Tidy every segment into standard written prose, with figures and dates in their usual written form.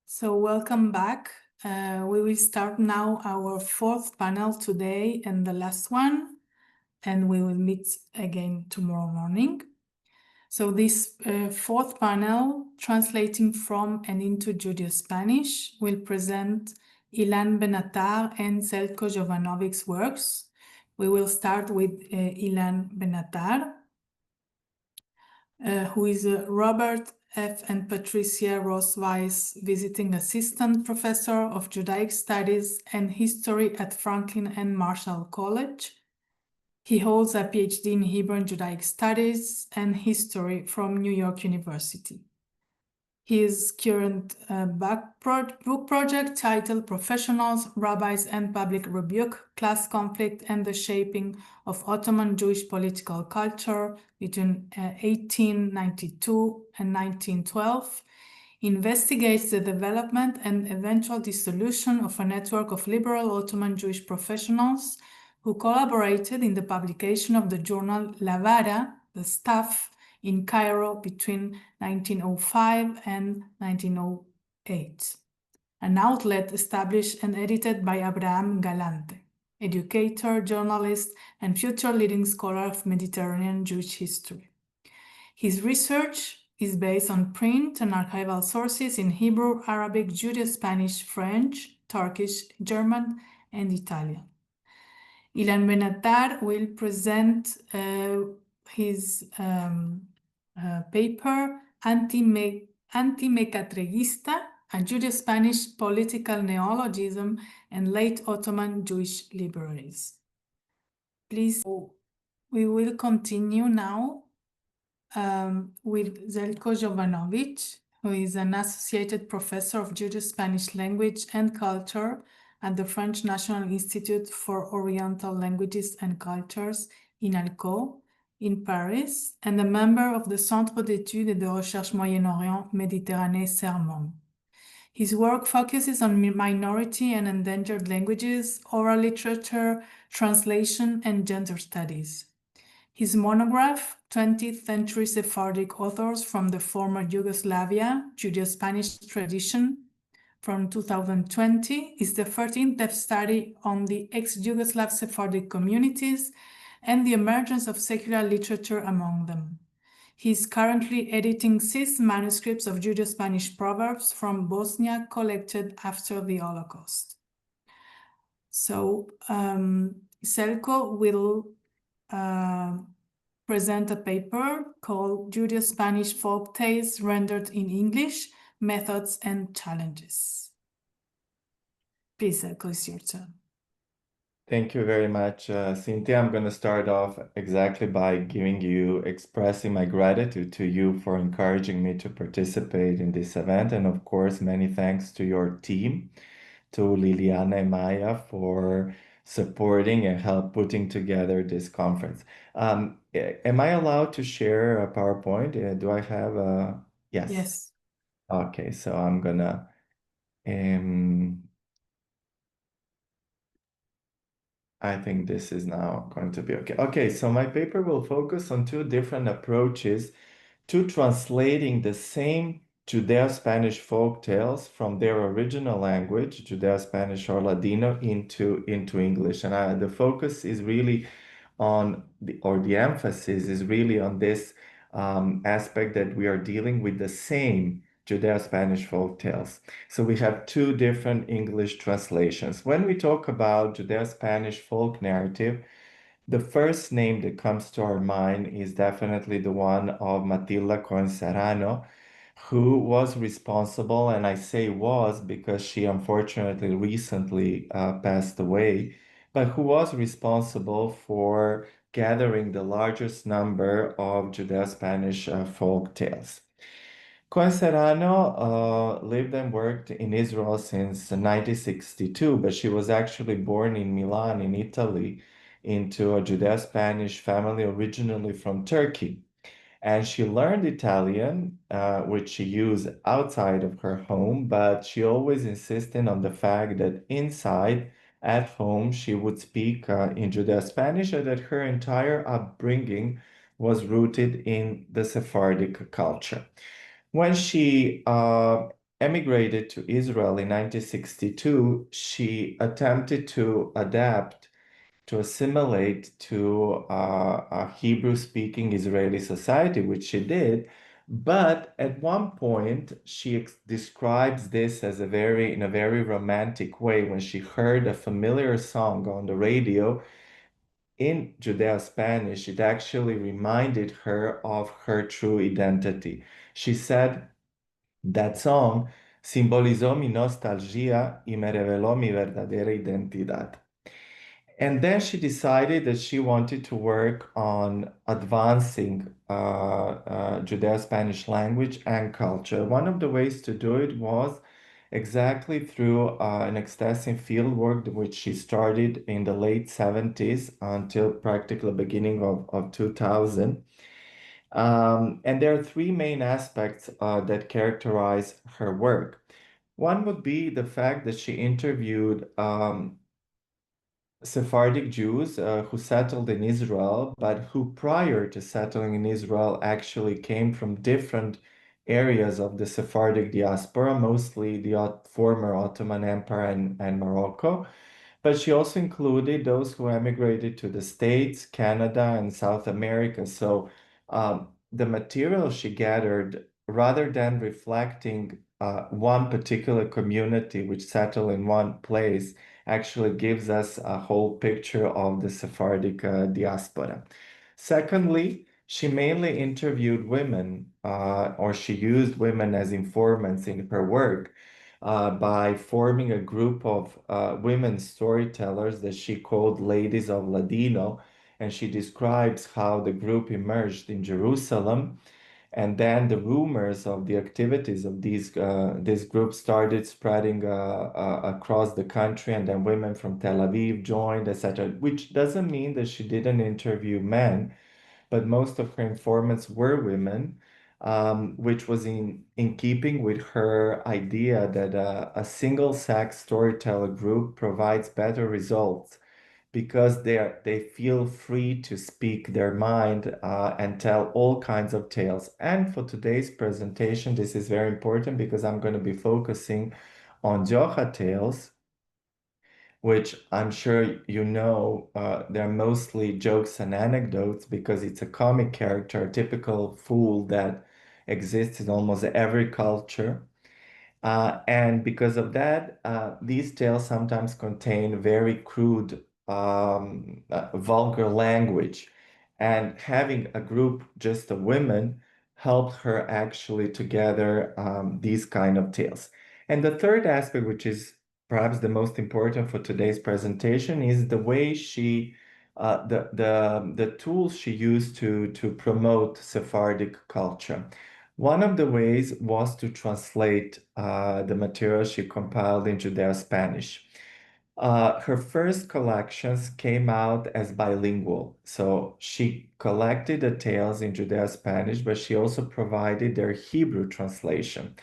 So welcome back. We will start now our fourth panel today and the last one, and we will meet again tomorrow morning. So this fourth panel, translating from and into Judeo-Spanish, will present Ilan Benattar and Zeljko Jovanovic's works. We will start with Ilan Benattar, who is Robert F. and Patricia Ross Weiss Visiting Assistant Professor of Judaic Studies and History at Franklin and Marshall College. He holds a PhD in Hebrew and Judaic Studies and History from New York University. His current book project titled Professionals, Rabbis, and Public Rebuke, Class Conflict and the Shaping of Ottoman Jewish Political Culture between 1892 and 1912, investigates the development and eventual dissolution of a network of liberal Ottoman Jewish professionals who collaborated in the publication of the journal La Vara, the Staff, in Cairo between 1905 and 1908, an outlet established and edited by Abraham Galante, educator, journalist, and future leading scholar of Mediterranean Jewish history. His research is based on print and archival sources in Hebrew, Arabic, Judeo-Spanish, French, Turkish, German, and Italian. Ilan Benattar will present his paper, Antimekatregista, a Judeo-Spanish political neologism and late Ottoman Jewish liberalism. Please, we will continue now with Zeljko Jovanovic, who is an associated professor of Judeo-Spanish language and culture at the French National Institute for Oriental Languages and Cultures, INALCO, in Paris, and a member of the Centre d'études et de recherche Moyen-Orient Méditerranée CERMOM. His work focuses on minority and endangered languages, oral literature, translation, and gender studies. His monograph, 20th Century Sephardic Authors from the Former Yugoslavia, Judeo-Spanish Tradition, from 2020, is the 13th depth study on the ex-Yugoslav Sephardic communities and the emergence of secular literature among them. He is currently editing 6 manuscripts of Judeo-Spanish proverbs from Bosnia collected after the Holocaust. So, Zeljko will present a paper called Judeo-Spanish Folktales Rendered in English, Methods and Challenges. Please, Zeljko, it's your turn. Thank you very much, Cynthia. I'm going to start off exactly by expressing my gratitude to you for encouraging me to participate in this event. And of course, many thanks to your team, to Liliana and Maia for supporting and help putting together this conference. Am I allowed to share a PowerPoint? Do I have a... Yes. Yes. Okay, so I'm gonna... I think this is now going to be okay. Okay, so my paper will focus on 2 different approaches to translating the same Judeo-Spanish folk tales from their original language, Judeo-Spanish or Ladino, into English. And the focus is really on, the emphasis is really on this aspect that we are dealing with the same Judeo-Spanish folk tales. So we have 2 different English translations. When we talk about Judeo-Spanish folk narrative, the first name that comes to our mind is definitely the one of Matilda Cohen Serrano, who was responsible, and I say was because she unfortunately recently passed away, but who was responsible for gathering the largest number of Judeo-Spanish folk tales. Cohen Serrano lived and worked in Israel since 1962, but she was actually born in Milan, in Italy, into a Judeo-Spanish family originally from Turkey. And she learned Italian, which she used outside of her home, but she always insisted on the fact that inside, at home, she would speak in Judeo-Spanish, and that her entire upbringing was rooted in the Sephardic culture. When she emigrated to Israel in 1962, she attempted to adapt, to assimilate to a Hebrew-speaking Israeli society, which she did. But at one point, she describes this as in a very romantic way when she heard a familiar song on the radio in Judeo-Spanish. It actually reminded her of her true identity. She said, that song simbolizó mi nostalgia y me reveló mi verdadera identidad. And then she decided that she wanted to work on advancing Judeo-Spanish language and culture. One of the ways to do it was exactly through an extensive field work which she started in the late 70s until practically the beginning of 2000. And there are three main aspects that characterize her work. One would be the fact that she interviewed Sephardic Jews who settled in Israel, but who prior to settling in Israel actually came from different areas of the Sephardic diaspora, mostly the former Ottoman Empire and Morocco. But she also included those who emigrated to the States, Canada, and South America. So the material she gathered, rather than reflecting one particular community which settled in one place, actually gives us a whole picture of the Sephardic diaspora. Secondly, she mainly interviewed women, or she used women as informants in her work by forming a group of women storytellers that she called Ladies of Ladino. And she describes how the group emerged in Jerusalem. And then the rumors of the activities of this group started spreading across the country, and then women from Tel Aviv joined, etc. Which doesn't mean that she didn't interview men, but most of her informants were women, which was in keeping with her idea that a single-sex storyteller group provides better results because they feel free to speak their mind and tell all kinds of tales. And for today's presentation, this is very important because I'm going to be focusing on Jocha tales, which I'm sure you know, they're mostly jokes and anecdotes because it's a comic character, a typical fool that exists in almost every culture. And because of that, these tales sometimes contain very crude, vulgar language. And having a group just of women helped her actually to gather these kind of tales. And the third aspect, which is perhaps the most important for today's presentation, is the way the tools she used to promote Sephardic culture. One of the ways was to translate the material she compiled in Judeo-Spanish. Her first collections came out as bilingual. So she collected the tales in Judeo-Spanish, but she also provided their Hebrew translation.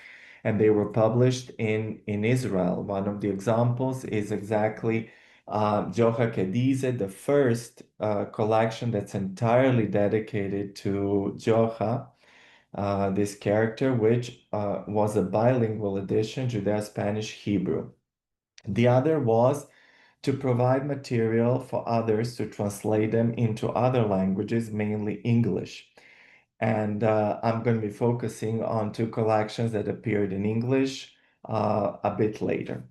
And they were published in Israel. One of the examples is exactly Jocha Kedise, the first collection that's entirely dedicated to Jocha, this character, which was a bilingual edition, Judeo-Spanish Hebrew. The other was to provide material for others to translate them into other languages, mainly English. And I'm going to be focusing on two collections that appeared in English a bit later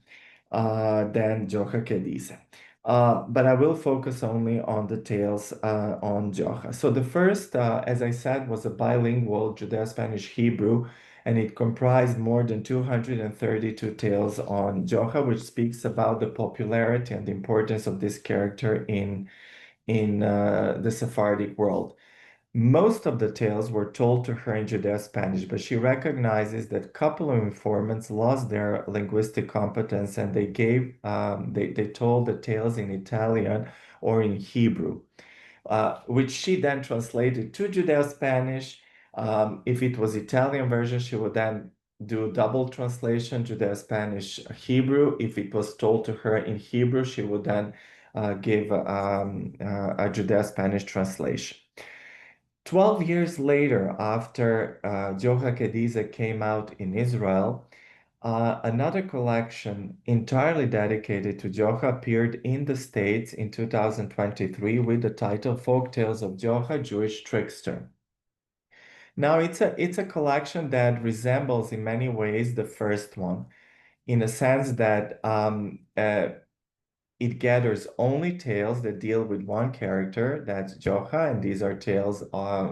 than Jocha Kedise. But I will focus only on the tales on Jocha. So the first, as I said, was a bilingual Judeo-Spanish Hebrew, and it comprised more than 232 tales on Jocha, which speaks about the popularity and the importance of this character in the Sephardic world. Most of the tales were told to her in Judeo-Spanish, but she recognizes that a couple of informants lost their linguistic competence and they told the tales in Italian or in Hebrew, which she then translated to Judeo-Spanish. If it was Italian version, she would then do double translation, Judeo-Spanish Hebrew. If it was told to her in Hebrew, she would then give a Judeo-Spanish translation. 12 years later, after Jocha Kedise came out in Israel, Another collection entirely dedicated to Jocha appeared in the States in 2023 with the title Folktales of Jocha, Jewish Trickster. Now, it's a collection that resembles in many ways the first one, in a sense that it gathers only tales that deal with one character, that's Jocha, and these are tales,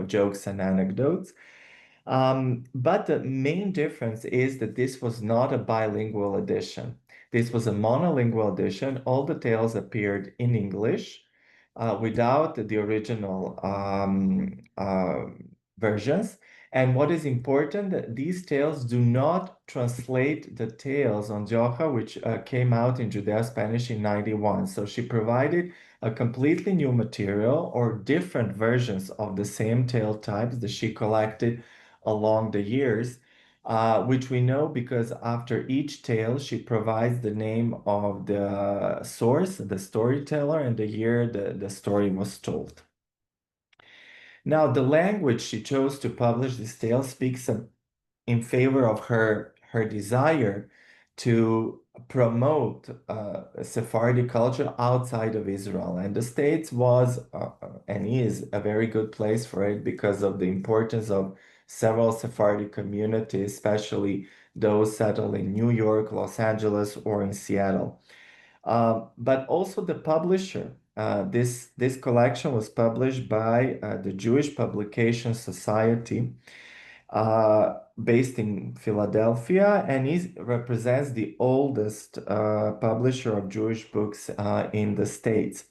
jokes, and anecdotes. But the main difference is that this was not a bilingual edition. This was a monolingual edition. All the tales appeared in English without the original versions. And what is important, these tales do not translate the tales on Jocha, which came out in Judeo-Spanish in 91. So she provided a completely new material or different versions of the same tale types that she collected along the years, which we know because after each tale, she provides the name of the source, the storyteller, and the year the story was told. Now, the language she chose to publish this tale speaks in favor of her desire to promote Sephardi culture outside of Israel. And the States was and is a very good place for it because of the importance of several Sephardi communities, especially those settled in New York, Los Angeles, or in Seattle. But also the publisher. This collection was published by the Jewish Publication Society, based in Philadelphia, and represents the oldest publisher of Jewish books in the States.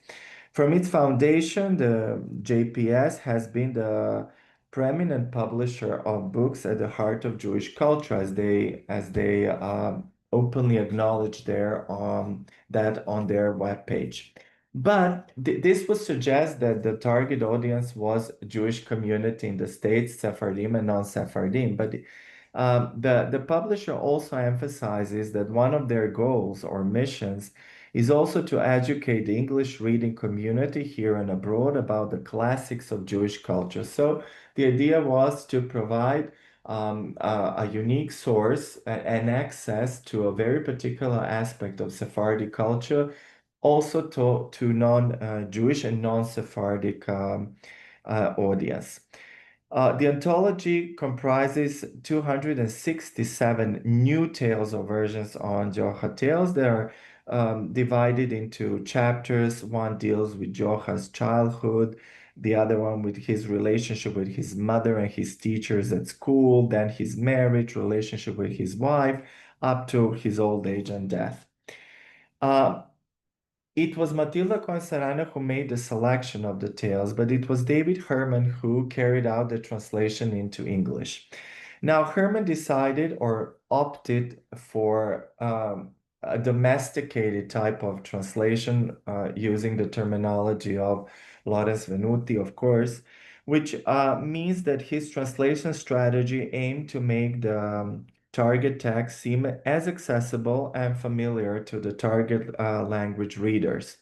From its foundation, the JPS has been the preeminent publisher of books at the heart of Jewish culture, as they openly acknowledge that on their webpage. But this would suggest that the target audience was Jewish community in the States, Sephardim and non-Sephardim. But the publisher also emphasizes that one of their goals or missions is also to educate the English reading community here and abroad about the classics of Jewish culture. So the idea was to provide a unique source and access to a very particular aspect of Sephardi culture, also to non-Jewish and non-Sephardic audience. The anthology comprises 267 new tales or versions on Jocha tales. They are divided into chapters. One deals with Jocha's childhood, the other one with his relationship with his mother and his teachers at school, then his marriage, relationship with his wife, up to his old age and death. It was Matilda Cohen-Serrano who made the selection of the tales, but it was David Herman who carried out the translation into English. Now, Herman decided or opted for a domesticated type of translation using the terminology of Lawrence Venuti, of course, which means that his translation strategy aimed to make the target text seem as accessible and familiar to the target language readers.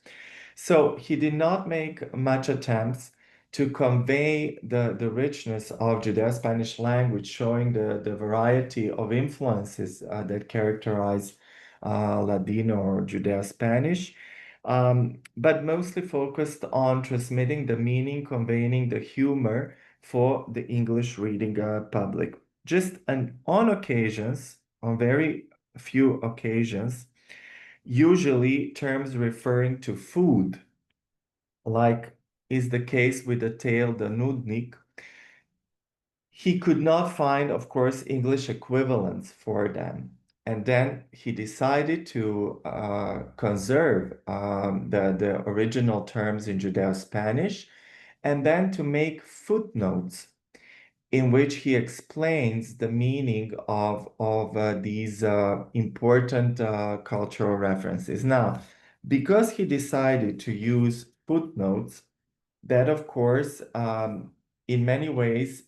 So he did not make much attempts to convey the richness of Judeo-Spanish language, showing the variety of influences that characterize Ladino or Judeo-Spanish, but mostly focused on transmitting the meaning, conveying the humor for the English reading public. Just on occasions, on very few occasions, usually terms referring to food, like is the case with the tale The Nudnik, he could not find, of course, English equivalents for them. And then he decided to conserve the original terms in Judeo-Spanish and then to make footnotes in which he explains the meaning of these important cultural references. Now, because he decided to use footnotes, that of course, in many ways,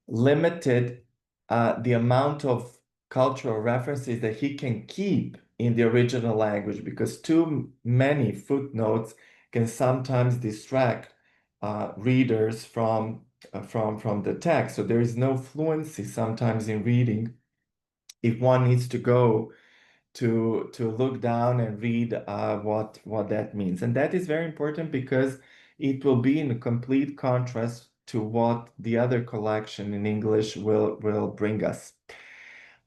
limited the amount of cultural references that he can keep in the original language, because too many footnotes can sometimes distract readers from the text. So there is no fluency sometimes in reading if one needs to go to look down and read what that means. And that is very important because it will be in complete contrast to what the other collection in English will bring us.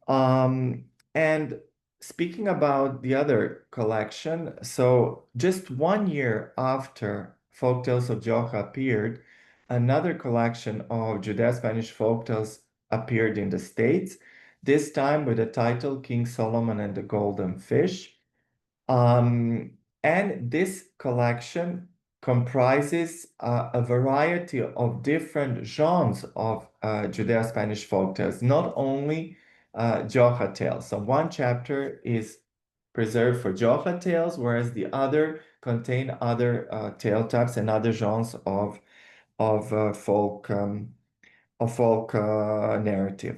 And speaking about the other collection, so just 1 year after Folktales of Jioja appeared, another collection of Judeo-Spanish folktales appeared in the States, this time with the title King Solomon and the Golden Fish. And this collection comprises a variety of different genres of Judeo-Spanish folktales, not only Jioja tales. So one chapter is preserved for Jioja tales, whereas the other contain other tale types and other genres of folk narrative.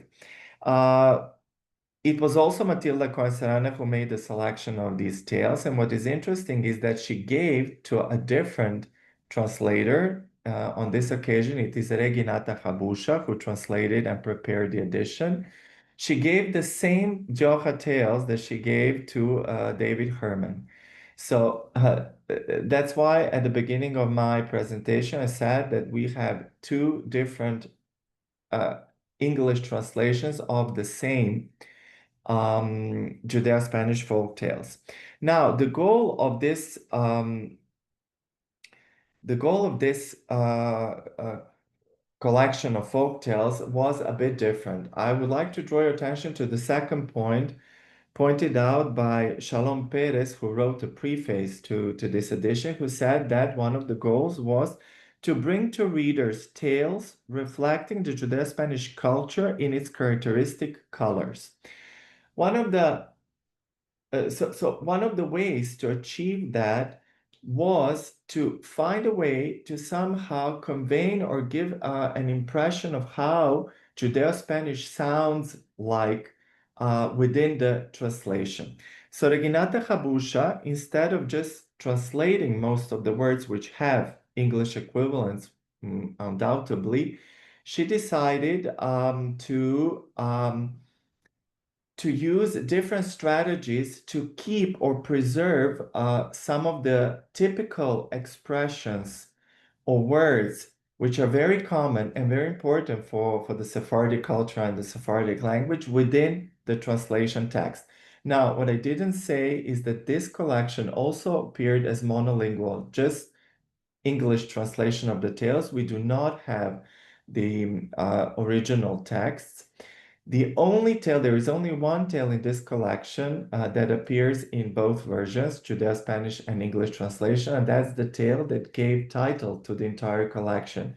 It was also Matilda Cohen who made the selection of these tales. And what is interesting is that she gave to a different translator. On this occasion, it is Reginata Habusha who translated and prepared the edition. She gave the same Jioja tales that she gave to David Herman. So that's why at the beginning of my presentation, I said that we have two different English translations of the same Judeo-Spanish folk tales. Now, the goal of this collection of folk tales was a bit different. I would like to draw your attention to the second point pointed out by Shalom Perez, who wrote a preface to this edition, who said that one of the goals was to bring to readers tales reflecting the Judeo-Spanish culture in its characteristic colors. One of the one of the ways to achieve that was to find a way to somehow convey or give an impression of how Judeo-Spanish sounds like within the translation. So Reginata Habusha, instead of just translating most of the words which have English equivalents, undoubtedly, she decided to use different strategies to keep or preserve some of the typical expressions or words which are very common and very important for the Sephardic culture and the Sephardic language within the translation text. Now, what I didn't say is that this collection also appeared as monolingual, just English translation of the tales. We do not have the original texts. The only tale, there is only one tale in this collection that appears in both versions, Judeo-Spanish and English translation, and that's the tale that gave title to the entire collection.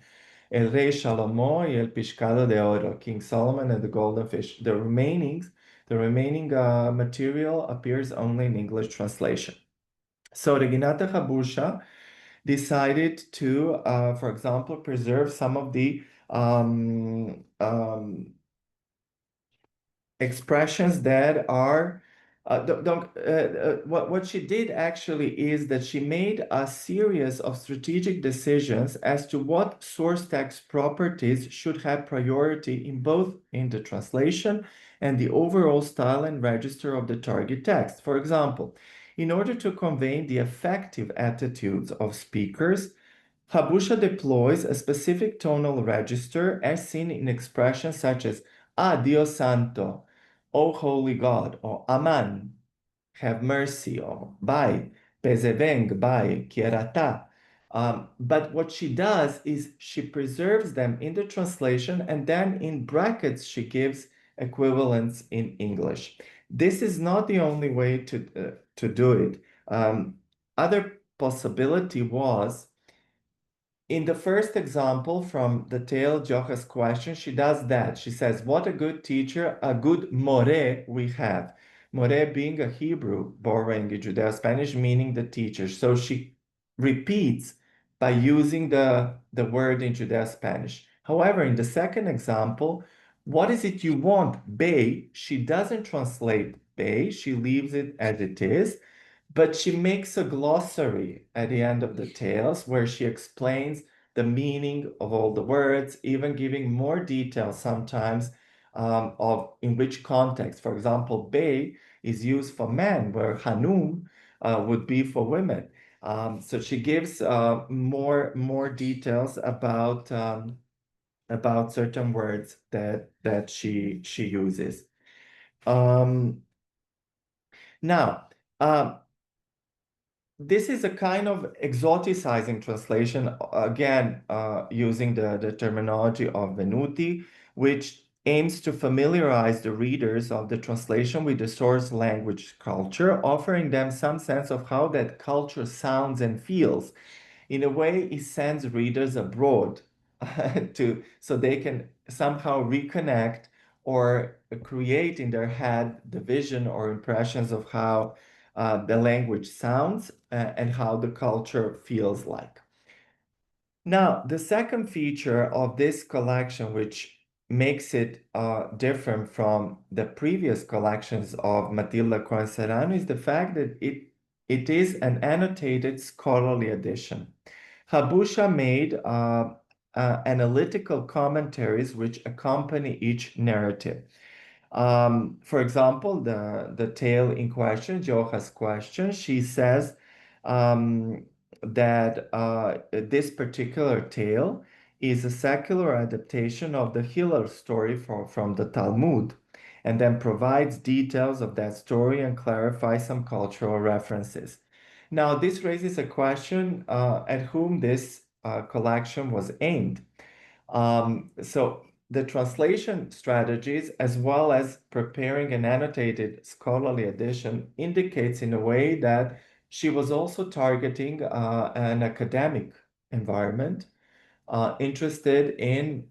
El Rey Shalomo y el Pescado de Oro, King Solomon and the Golden Fish. The remaining material appears only in English translation. So Reginata Habusha decided to, for example, preserve some of the expressions that are what she did actually is that she made a series of strategic decisions as to what source text properties should have priority in both in the translation and the overall style and register of the target text. For example, in order to convey the effective attitudes of speakers, Habusha deploys a specific tonal register as seen in expressions such as "Ah, Dios Santo," "O Holy God," or "Aman," "Have mercy," or "Bai," "Bezeveng," "Bai," "Kierata." But what she does is she preserves them in the translation and then in brackets she gives equivalents in English. This is not the only way to do it. Other possibility was in the first example from the tale Jioja's question, she does that. She says, what a good teacher, a good more we have. More being a Hebrew borrowing in Judeo-Spanish, meaning the teacher. So she repeats by using the word in Judeo-Spanish. However, in the second example, what is it you want? Bay. She doesn't translate bay. She leaves it as it is. But she makes a glossary at the end of the tales where she explains the meaning of all the words, even giving more detail sometimes in which context. For example, Bey is used for men, where Hanum would be for women. So she gives more details about certain words that she uses. Now, this is a kind of exoticizing translation, again, using the terminology of Venuti, which aims to familiarize the readers of the translation with the source language culture, offering them some sense of how that culture sounds and feels. In a way, it sends readers abroad so they can somehow reconnect or create in their head the vision or impressions of how the language sounds and how the culture feels like. Now, the second feature of this collection, which makes it different from the previous collections of Matilda Cohen-Serrano, is the fact that it is an annotated scholarly edition. Habusha made analytical commentaries which accompany each narrative. For example, the tale in question, Joha's question, she says that this particular tale is a secular adaptation of the Hillel story from the Talmud, and then provides details of that story and clarifies some cultural references. Now, this raises a question at whom this collection was aimed. So the translation strategies, as well as preparing an annotated scholarly edition, indicates in a way that she was also targeting an academic environment, interested in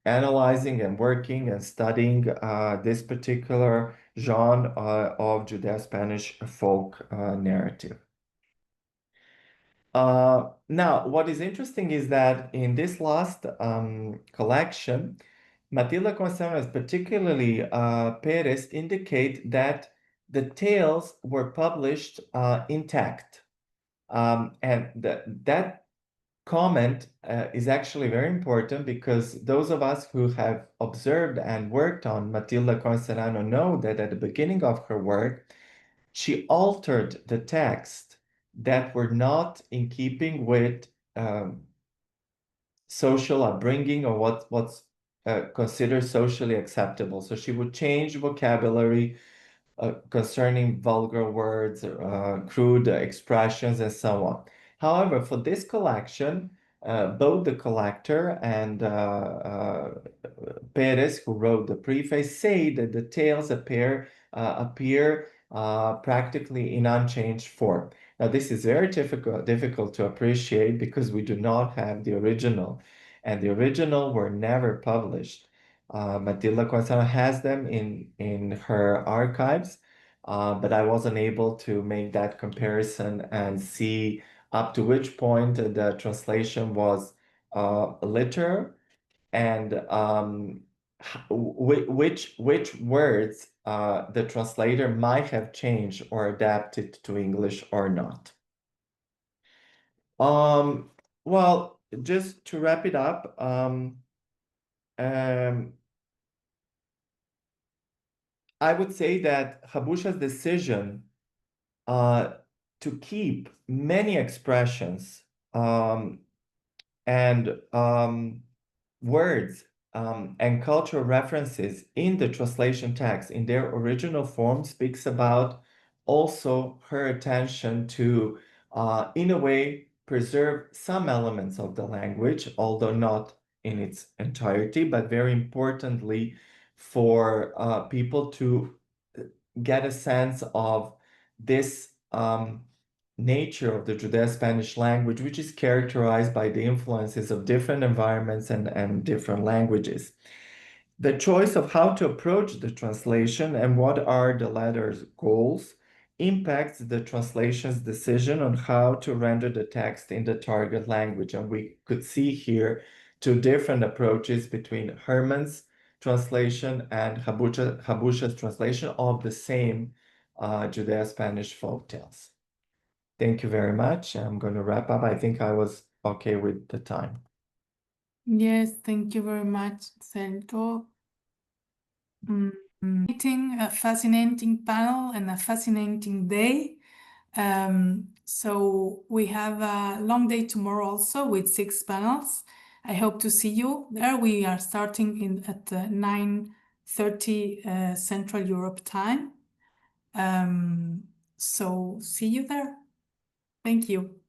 analyzing and working and studying this particular genre of Judeo-Spanish folk narrative. Now, what is interesting is that in this last collection, Matilda Constanza, particularly Perez, indicate that the tales were published intact. And that comment is actually very important, because those of us who have observed and worked on Matilda Constanza know that at the beginning of her work, she altered the text that were not in keeping with social upbringing or what's considered socially acceptable. So she would change vocabulary concerning vulgar words, crude expressions, and so on. However, for this collection, both the collector and Perez, who wrote the preface, say that the tales appear practically in unchanged form. Now, this is very difficult to appreciate because we do not have the original, and the original were never published. Matilda Corsano has them in her archives, but I wasn't able to make that comparison and see up to which point the translation was literal and which words the translator might have changed or adapted to English or not. Well, just to wrap it up, I would say that Habusha's decision to keep many expressions and words and cultural references in the translation text in their original form speaks about also her attention to, in a way, preserve some elements of the language, although not in its entirety, but very importantly for people to get a sense of this nature of the Judeo-Spanish language, which is characterized by the influences of different environments and different languages. The choice of how to approach the translation and what are the letter's goals impacts the translation's decision on how to render the text in the target language. And we could see here two different approaches between Herman's translation and Habusha's translation of the same Judeo-Spanish folktales. Thank you very much. I'm going to wrap up. I think I was okay with the time. Yes, thank you very much, Zeljko. meeting, a fascinating panel and a fascinating day. So we have a long day tomorrow also with 6 panels. I hope to see you there. We are starting at 9:30 Central Europe time. So see you there. Thank you.